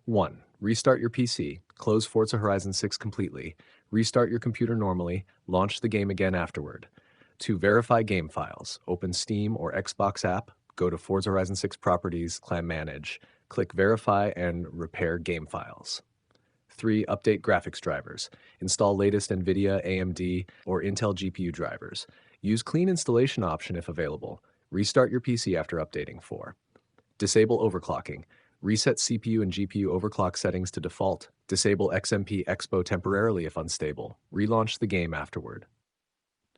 1. Restart your PC, close Forza Horizon 6 completely, restart your computer normally, launch the game again afterward. 2. Verify game files, open Steam or Xbox app, go to Forza Horizon 6 Properties, Clan Manage, click Verify and repair game files. 3. Update graphics drivers. Install latest NVIDIA, AMD, or Intel GPU drivers. Use Clean Installation option if available. Restart your PC after updating. 4. Disable overclocking. Reset CPU and GPU overclock settings to default. Disable XMP Expo temporarily if unstable. Relaunch the game afterward.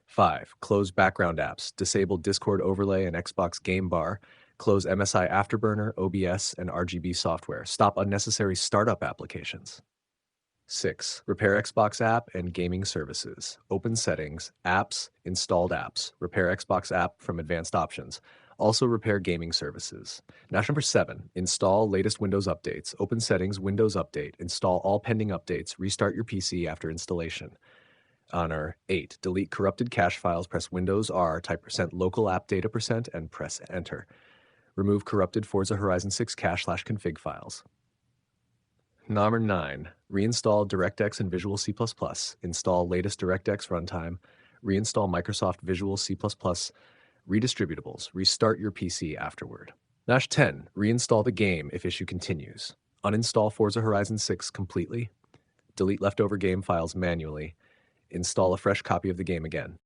5. Close background apps. Disable Discord overlay and Xbox Game Bar. Close MSI Afterburner, OBS, and RGB software. Stop unnecessary startup applications. 6. Repair Xbox app and gaming services. Open settings, apps, installed apps. Repair Xbox app from advanced options. Also repair gaming services. Notch number 7. Install latest Windows updates. Open settings, Windows update. Install all pending updates. Restart your PC after installation. Honor 8. Delete corrupted cache files. Press Windows R, type %local app data %, and press Enter. Remove corrupted Forza Horizon 6 cache/config files. Number 9. Reinstall DirectX and Visual C++. Install latest DirectX runtime. Reinstall Microsoft Visual C++. Redistributables. Restart your PC afterward. Notch 10. Reinstall the game if issue continues. Uninstall Forza Horizon 6 completely. Delete leftover game files manually. Install a fresh copy of the game again.